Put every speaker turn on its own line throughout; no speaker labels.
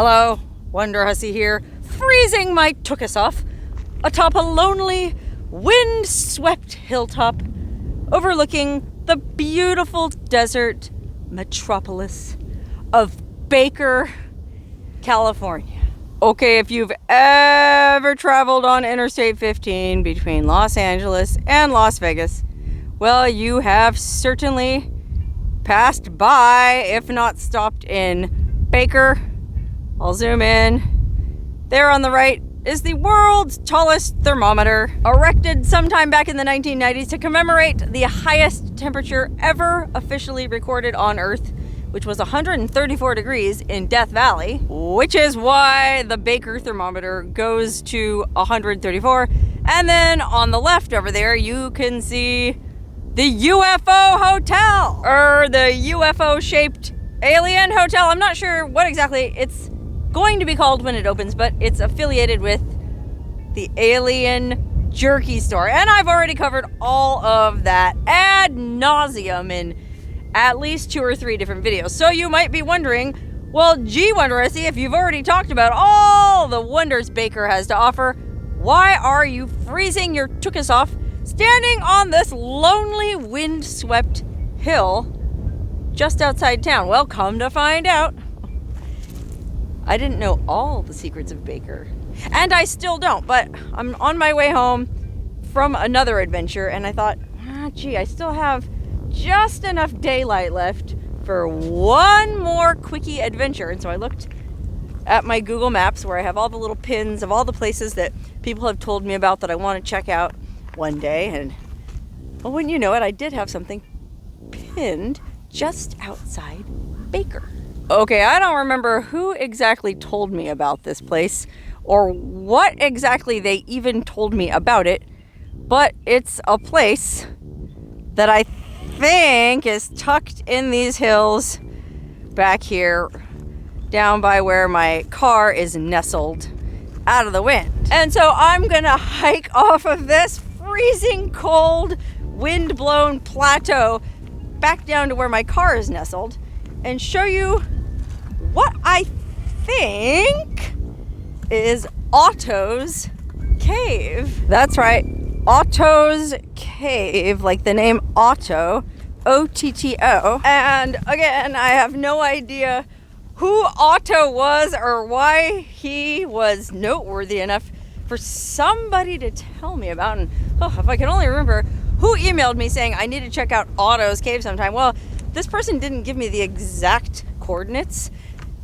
Hello, wonderhussie here, freezing my tuchus off atop a lonely, wind-swept hilltop overlooking the beautiful desert metropolis of Baker, California. Okay, if you've ever traveled on Interstate 15 between Los Angeles and Las Vegas, well, you have certainly passed by, if not stopped in, Baker. I'll zoom in. There on the right is the world's tallest thermometer, erected sometime back in the 1990s to commemorate the highest temperature ever officially recorded on Earth, which was 134 degrees in Death Valley, which is why the Baker thermometer goes to 134. And then on the left over there, you can see the UFO Hotel, or the UFO-shaped alien hotel. I'm not sure what exactly it's going to be called when it opens, but it's affiliated with the Alien Jerky Store. And I've already covered all of that ad nauseum in at least 2 or 3 different videos. So you might be wondering, well, gee, wonderhussie, if you've already talked about all the wonders Baker has to offer, why are you freezing your tuchus off standing on this lonely, wind-swept hill just outside town? Well, come to find out, I didn't know all the secrets of Baker. And I still don't, but I'm on my way home from another adventure, and I thought, gee, I still have just enough daylight left for one more quickie adventure. And so I looked at my Google Maps, where I have all the little pins of all the places that people have told me about that I want to check out one day. And well, wouldn't you know it, I did have something pinned just outside Baker. Okay, I don't remember who exactly told me about this place or what exactly they even told me about it, but it's a place that I think is tucked in these hills back here, down by where my car is nestled out of the wind. And so I'm gonna hike off of this freezing cold, wind-blown plateau back down to where my car is nestled and show you what I think is Otto's cave. That's right, Otto's cave, like the name Otto, O-T-T-O. And again, I have no idea who Otto was or why he was noteworthy enough for somebody to tell me about. And if I can only remember who emailed me saying I need to check out Otto's cave sometime. Well, this person didn't give me the exact coordinates.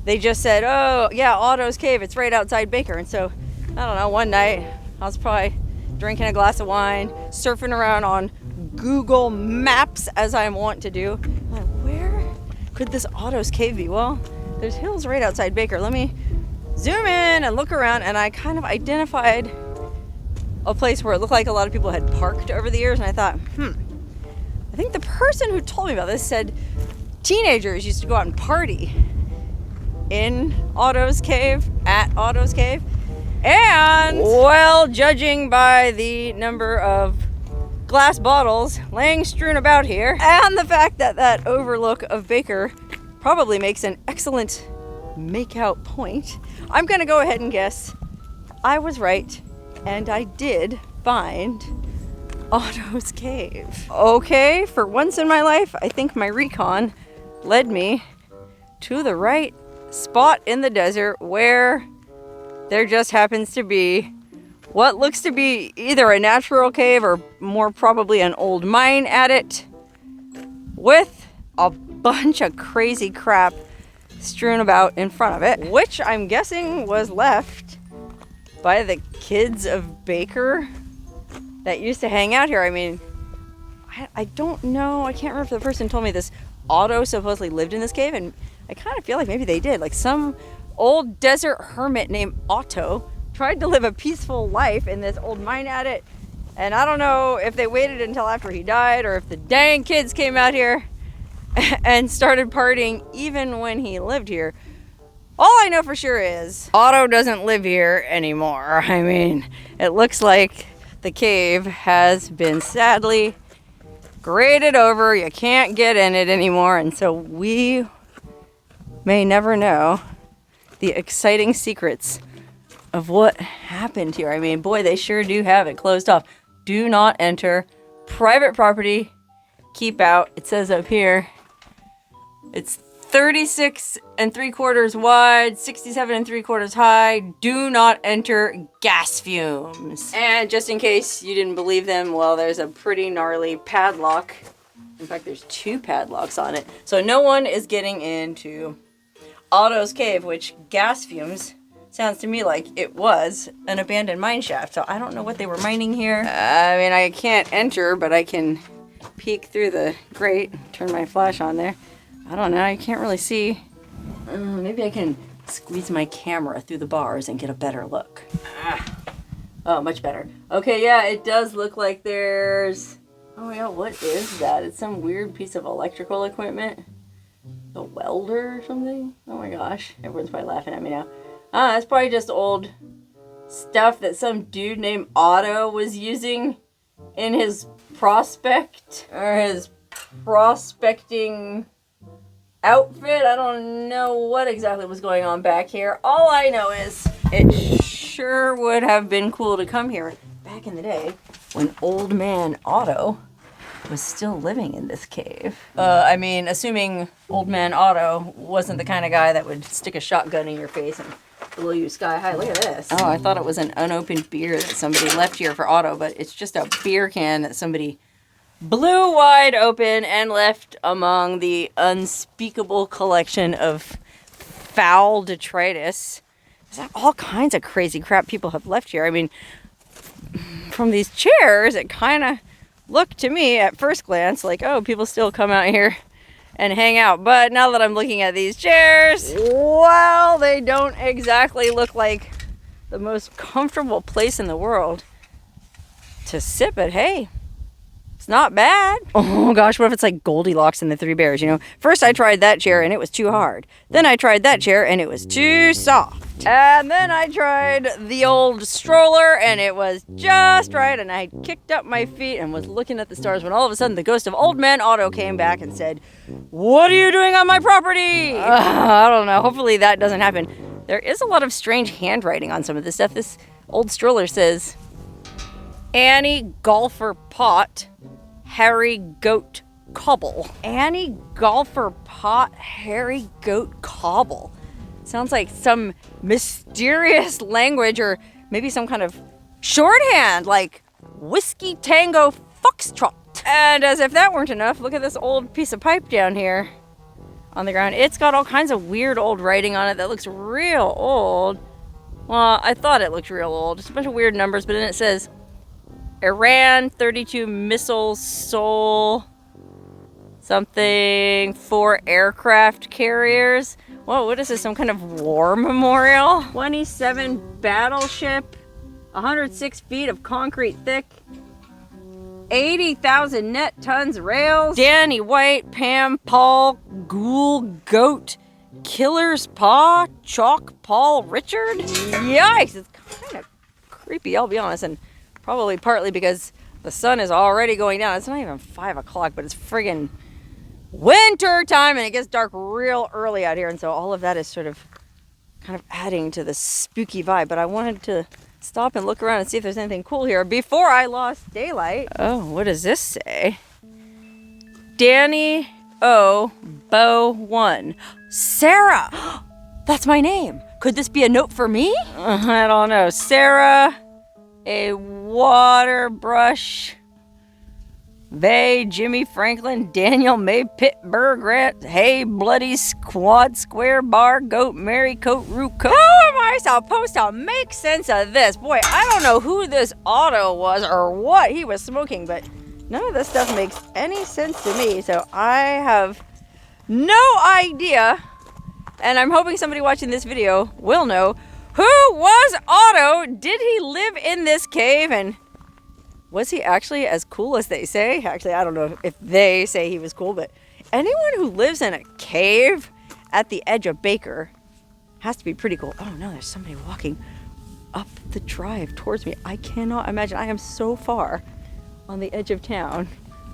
They just said, oh, yeah, Otto's cave, it's right outside Baker. And so, I don't know, one night, I was probably drinking a glass of wine, surfing around on Google Maps, as I want to do. Where could this Otto's cave be? Well, there's hills right outside Baker. Let me zoom in and look around, and I kind of identified a place where it looked like a lot of people had parked over the years, and I thought, I think the person who told me about this said teenagers used to go out and party in Otto's cave, at Otto's cave. And, well, judging by the number of glass bottles laying strewn about here, and the fact that that overlook of Baker probably makes an excellent make-out point, I'm gonna go ahead and guess I was right, and I did find Otto's cave. Okay, for once in my life, I think my recon led me to the right spot in the desert, where there just happens to be what looks to be either a natural cave or more probably an old mine at it, with a bunch of crazy crap strewn about in front of it, which I'm guessing was left by the kids of Baker that used to hang out here. I mean, I don't know, I can't remember if the person told me this Otto supposedly lived in this cave, and I kind of feel like maybe they did. Like some old desert hermit named Otto tried to live a peaceful life in this old mine adit, and I don't know if they waited until after he died or if the dang kids came out here and started partying even when he lived here. All I know for sure is Otto doesn't live here anymore. I mean, it looks like the cave has been sadly graded over. You can't get in it anymore, and so we may never know the exciting secrets of what happened here. I mean, boy, they sure do have it closed off. Do not enter. Private property. Keep out. It says up here, it's 36 3/4 wide, 67 3/4 high. Do not enter gas fumes. And just in case you didn't believe them, well, there's a pretty gnarly padlock. In fact, there's 2 padlocks on it. So no one is getting into Otto's cave, which gas fumes sounds to me like it was an abandoned mine shaft. So I don't know what they were mining here. I mean, I can't enter, but I can peek through the grate, turn my flash on there. I don't know, I can't really see. Maybe I can squeeze my camera through the bars and get a better look. Oh, much better. Okay, yeah, it does look like there's... Oh my god, what is that? It's some weird piece of electrical equipment. A welder or something? Oh my gosh, everyone's probably laughing at me now. That's probably just old stuff that some dude named Otto was using in his prospect, or his prospecting outfit. I don't know what exactly was going on back here. All I know is it sure would have been cool to come here back in the day when old man Otto was still living in this cave. I mean, assuming old man Otto wasn't the kind of guy that would stick a shotgun in your face and blow you sky high. Look at this. Oh, I thought it was an unopened beer that somebody left here for Otto, but it's just a beer can that somebody blew wide open and left among the unspeakable collection of foul detritus. There's all kinds of crazy crap people have left here. I mean, from these chairs, it kind of looked to me at first glance like, oh, people still come out here and hang out. But now that I'm looking at these chairs, well, they don't exactly look like the most comfortable place in the world to sit, but hey, it's not bad. Oh gosh, what if it's like Goldilocks and the Three Bears, you know? First I tried that chair and it was too hard. Then I tried that chair and it was too soft. And then I tried the old stroller and it was just right. And I kicked up my feet and was looking at the stars when all of a sudden the ghost of old man Otto came back and said, "What are you doing on my property?" I don't know. Hopefully that doesn't happen. There is a lot of strange handwriting on some of this stuff. This old stroller says, Annie Golfer Pot, Harry Goat Cobble. Annie Golfer Pot, Harry Goat Cobble. Sounds like some mysterious language or maybe some kind of shorthand like Whiskey Tango Foxtrot. And as if that weren't enough, look at this old piece of pipe down here on the ground. It's got all kinds of weird old writing on it that looks real old. Well, I thought it looked real old. It's a bunch of weird numbers, but then it says Iran 32 missile Sol something 4 aircraft carriers. Whoa, what is this? Some kind of war memorial? 27 battleship, 106 feet of concrete thick, 80,000 net tons rails. Danny White, Pam, Paul, Ghoul, Goat, Killer's Paw, Chalk, Paul, Richard. Yikes, it's kind of creepy, I'll be honest, and probably partly because the sun is already going down. It's not even 5 o'clock, but it's friggin' winter time and it gets dark real early out here. And so all of that is sort of kind of adding to the spooky vibe. But I wanted to stop and look around and see if there's anything cool here before I lost daylight. Oh, what does this say? Danny O. Bo 1. Sarah! That's my name. Could this be a note for me? I don't know. Sarah, a water brush. Vay, Jimmy Franklin, Daniel May, Pittsburgh, Rat, Hey, Bloody Squad, Square Bar, Goat, Mary, Coat, Root, Coat. How am I supposed to make sense of this? Boy, I don't know who this Otto was or what he was smoking, but none of this stuff makes any sense to me, so I have no idea, and I'm hoping somebody watching this video will know, who was Otto? Did he live in this cave? And was he actually as cool as they say? Actually, I don't know if they say he was cool, but anyone who lives in a cave at the edge of Baker has to be pretty cool. Oh no, there's somebody walking up the drive towards me. I cannot imagine. I am so far on the edge of town.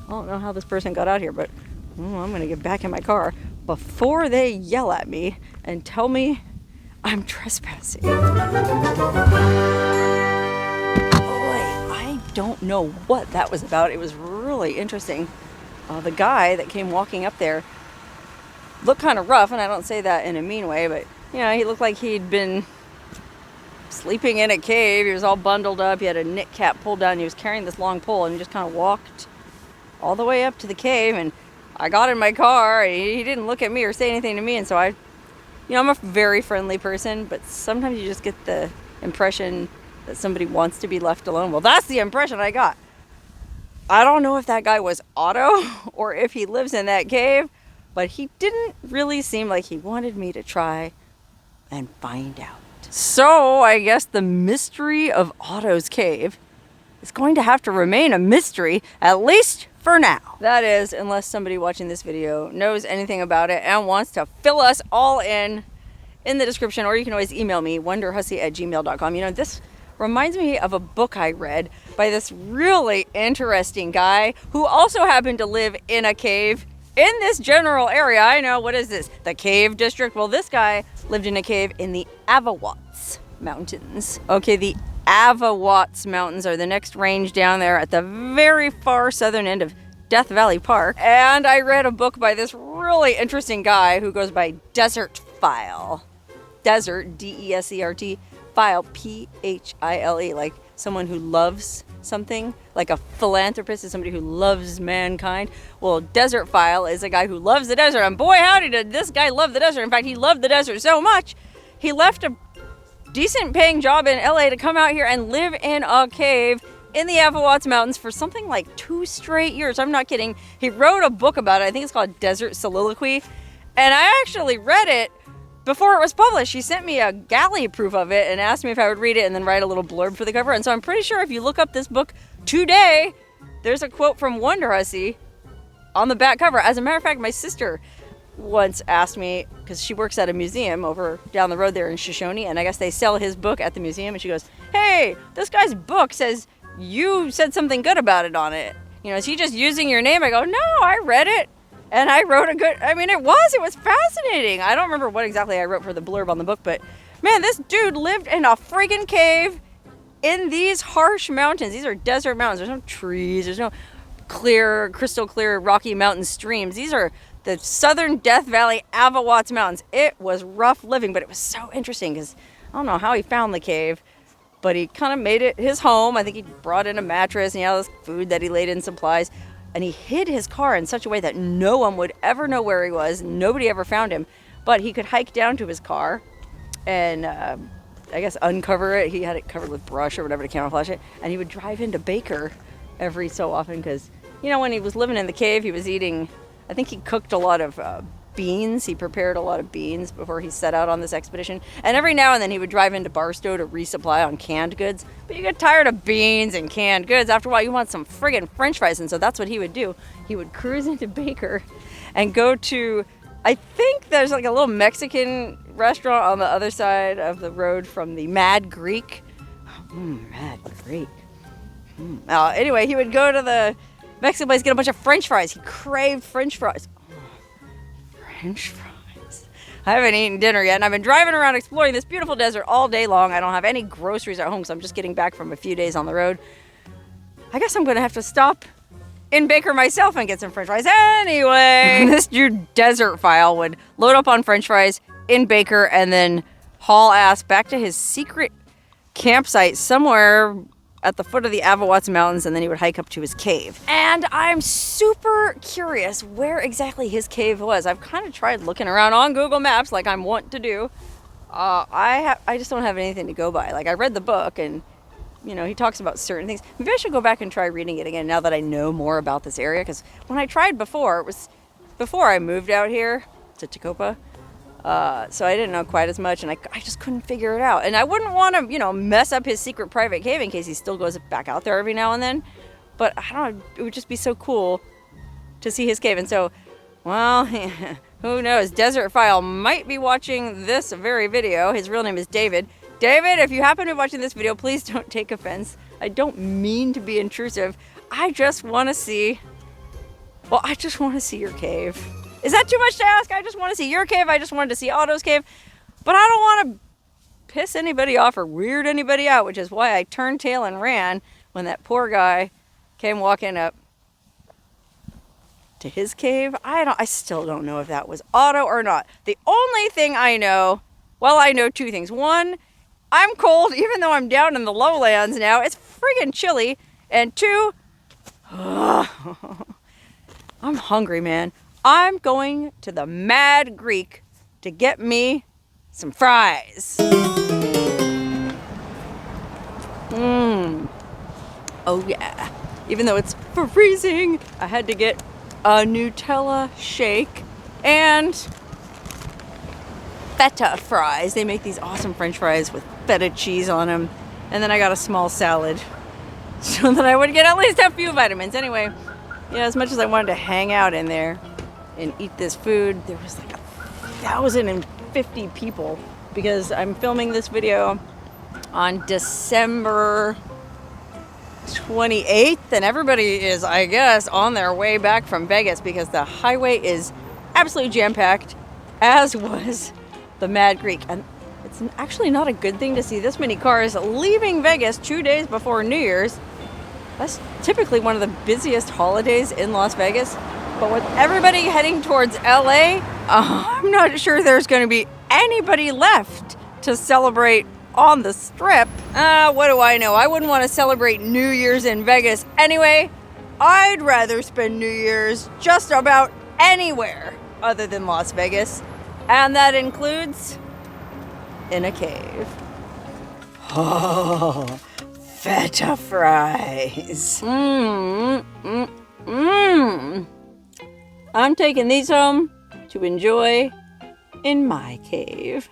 I don't know how this person got out here, but I'm going to get back in my car before they yell at me and tell me I'm trespassing. Boy, I don't know what that was about. It was really interesting. The guy that came walking up there looked kind of rough, and I don't say that in a mean way, but he looked like he'd been sleeping in a cave. He was all bundled up. He had a knit cap pulled down. He was carrying this long pole, and he just kind of walked all the way up to the cave. And I got in my car. He didn't look at me or say anything to me, and so I'm a very friendly person, but sometimes you just get the impression that somebody wants to be left alone. Well, that's the impression I got. I don't know if that guy was Otto or if he lives in that cave, but he didn't really seem like he wanted me to try and find out. So I guess the mystery of Otto's cave is going to have to remain a mystery, at least for now. That is, unless somebody watching this video knows anything about it and wants to fill us all in the description, or you can always email me, wonderhussie@gmail.com. This reminds me of a book I read by this really interesting guy who also happened to live in a cave in this general area. I know, what is this? The Cave District? Well, this guy lived in a cave in the Avawatz Mountains. Okay, the Avawatz Mountains are the next range down there at the very far southern end of Death Valley Park. And I read a book by this really interesting guy who goes by Desert File. Desert, D-E-S-E-R-T, File, P-H-I-L-E, like someone who loves something, like a philanthropist is somebody who loves mankind. Well, Desert File is a guy who loves the desert, and boy howdy did this guy love the desert. In fact, he loved the desert so much, he left a decent paying job in LA to come out here and live in a cave in the Avawatz Mountains for something like 2 straight years. I'm not kidding. He wrote a book about it. I think it's called Desert Soliloquy, and I actually read it before it was published. He sent me a galley proof of it and asked me if I would read it and then write a little blurb for the cover. And so I'm pretty sure if you look up this book today, there's a quote from Wonderhussie on the back cover. As a matter of fact, my sister once asked me, because she works at a museum over down the road there in Shoshone, and I guess they sell his book at the museum, and she goes, "Hey, this guy's book says you said something good about it on it. Is he just using your name?" I go, "No, I read it. And I wrote it was fascinating." I don't remember what exactly I wrote for the blurb on the book, but man, this dude lived in a friggin' cave in these harsh mountains. These are desert mountains. There's no trees. There's no crystal clear Rocky Mountain streams. These are the southern Death Valley Avawatz Mountains. It was rough living, but it was so interesting because I don't know how he found the cave, but he kind of made it his home. I think he brought in a mattress and he had all this food that he laid in supplies. And he hid his car in such a way that no one would ever know where he was. Nobody ever found him. But he could hike down to his car and, I guess, uncover it. He had it covered with brush or whatever to camouflage it. And he would drive into Baker every so often because, when he was living in the cave, he was eating, I think he cooked a lot of beans. He prepared a lot of beans before he set out on this expedition. And every now and then he would drive into Barstow to resupply on canned goods. But you get tired of beans and canned goods. After a while, you want some friggin' french fries. And so that's what he would do. He would cruise into Baker and go to, I think there's like a little Mexican restaurant on the other side of the road from the Mad Greek. Mad Greek. Anyway, he would go to the Mexican place, get a bunch of french fries. He craved french fries. French fries. I haven't eaten dinner yet, and I've been driving around exploring this beautiful desert all day long. I don't have any groceries at home, so I'm just getting back from a few days on the road. I guess I'm going to have to stop in Baker myself and get some french fries. Anyway, this dude Desert File would load up on french fries in Baker and then haul ass back to his secret campsite somewhere at the foot of the Avawatz Mountains, and then he would hike up to his cave. And I'm super curious where exactly his cave was. I've kind of tried looking around on Google Maps like I'm wont to do. I just don't have anything to go by. Like, I read the book, and he talks about certain things. Maybe I should go back and try reading it again now that I know more about this area, because when I tried before, it was before I moved out here to Tacopa. So I didn't know quite as much, and I just couldn't figure it out. And I wouldn't want to, mess up his secret private cave in case he still goes back out there every now and then. But I don't know, it would just be so cool to see his cave. And so, well, who knows? Desert File might be watching this very video. His real name is David. David, if you happen to be watching this video, please don't take offense. I don't mean to be intrusive. I just want to see your cave. Is that too much to ask? I just want to see your cave. I just wanted to see Otto's cave. But I don't want to piss anybody off or weird anybody out, which is why I turned tail and ran when that poor guy came walking up to his cave. I still don't know if that was Otto or not. The only thing I know, well, I know two things. One, I'm cold even though I'm down in the lowlands now. It's friggin' chilly. And two, I'm hungry, man. I'm going to the Mad Greek to get me some fries. Oh yeah. Even though it's freezing, I had to get a Nutella shake and feta fries. They make these awesome French fries with feta cheese on them. And then I got a small salad so that I would get at least a few vitamins. Anyway, yeah, as much as I wanted to hang out in there and eat this food, there was like 1,050 people because I'm filming this video on December 28th, and everybody is, I guess, on their way back from Vegas because the highway is absolutely jam-packed, as was the Mad Greek. And it's actually not a good thing to see this many cars leaving Vegas 2 days before New Year's. That's typically one of the busiest holidays in Las Vegas. But with everybody heading towards LA, I'm not sure there's going to be anybody left to celebrate on the Strip. What do I know? I wouldn't want to celebrate New Year's in Vegas anyway. I'd rather spend New Year's just about anywhere other than Las Vegas. And that includes in a cave. Oh, feta fries. I'm taking these home to enjoy in my cave.